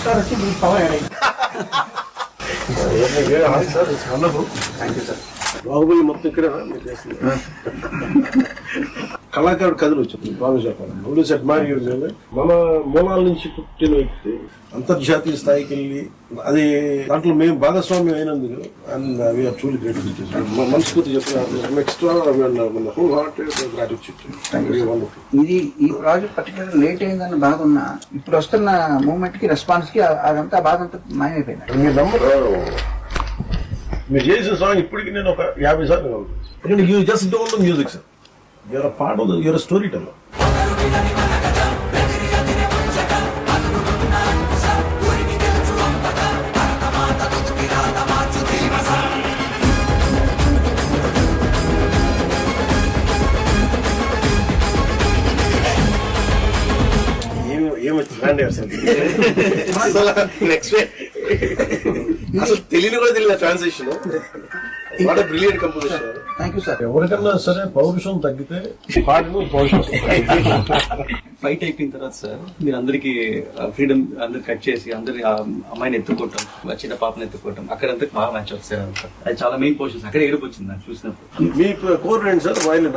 Star వచ్చి మీ power add అయింది. Thank you sir. బాహుబలి మొత్తం ఇక్కడ కళాకారుడు కథలు వచ్చింది. బాగా చెప్పాలి, మన మూలాల నుంచి పుట్టిన వ్యక్తి అంతర్జాతీయ స్థాయికి వెళ్ళి అది దాంట్లో మేము భాగస్వామ్యం అయినందుకు అండ్ వీఆర్ ట్రూలీ గ్రేట్ఫుల్. మనస్ఫూర్తి చెప్తున్నాను, ఎక్స్ట్రా హోల్ హార్టెడ్ గ్రాటిట్యూడ్. ఇది ఈ ప్రాజెక్ట్ పర్టికులర్ లేట్ అయిందన్న బాధ ఉన్నా ఇప్పుడు వస్తున్న మూమెంట్ కి రెస్పాన్స్ కి అదంతా బాధ అంతా మాయమైపోయింది. మీ నంబర్ మీరు చేసిన సాంగ్ ఇప్పటికి నేను ఒక 50 సార్లు ఎందుకంటే you just don't know music sir, you're part of you're storyteller. Next అసలు తెలియని కూడా తెలియదు transaction. What brilliant composition. Thank you sir. ఎవరికన్నా సరే పౌరుషం తగ్గితే పాటలు పౌరుషం. ఫైట్ అయిపోయిన తర్వాత సార్ మీరు అందరికి ఫ్రీడమ్ అందరు కట్ చేసి అందరి అమ్మాయిని ఎత్తుకోవటం, చిన్న పాపని ఎత్తుకోవటం, అక్కడంతా బాగా మ్యాచ్ వస్తాయి. అది చాలా మెయిన్ పోర్షన్స్. అక్కడ ఏడుపు వచ్చింది నాకు చూసినప్పుడు. మీ కోర్ ఏంటి సార్? వైలిన్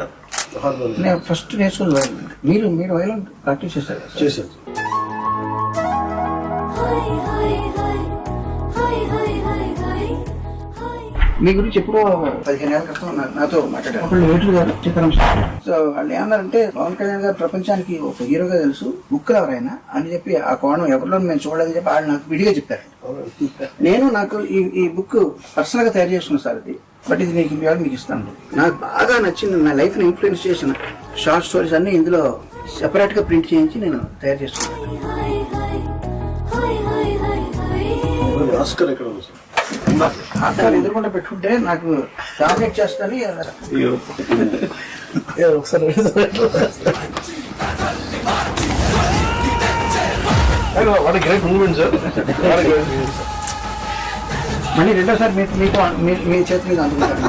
నేను ఫస్ట్ నేర్చుకుని వైలిన్. మీరు వైలిన్ ప్రాక్టీస్ చేశారు? చేశారు. మీ గురించి ఎప్పుడో 15 ఏళ్ల క్రితం నాతో మాట్లాడారు. అప్పుడు వేటూరు గారు చిత్రం. సో వాళ్ళు ఏమన్నారంటే పవన్ కళ్యాణ్ గారు ప్రపంచానికి ఒక హీరోగా తెలుసు, బుక్ ఎవరైనా అని చెప్పి ఆ కోణం ఎవరిలో మేము చూడలేదని చెప్పి వాళ్ళు నాకు విడిగా చెప్పారు. నేను నాకు ఈ బుక్ పర్సనల్ గా తయారు చేసుకున్నాను సార్. ఇది బట్ ఇది మీకు ఇస్తాను. నాకు బాగా నచ్చింది, నా లైఫ్ ని ఇన్ఫ్లుయెన్స్ చేసిన షార్ట్ స్టోరీస్ అన్ని ఇందులో సెపరేట్ గా ప్రింట్ చేయించి నేను తయారు చేసుకున్నాను. ఆస్కర్ ఎక్కడ ఉంది సార్? ఆస్కార్ ఎదురుకుండా పెట్టుకుంటే నాకు డామినేట్ చేస్తాను. ఒకసారి what a great moment sir. మళ్ళీ రెండోసారి మీ చేతి మీద అందుకుంటారు.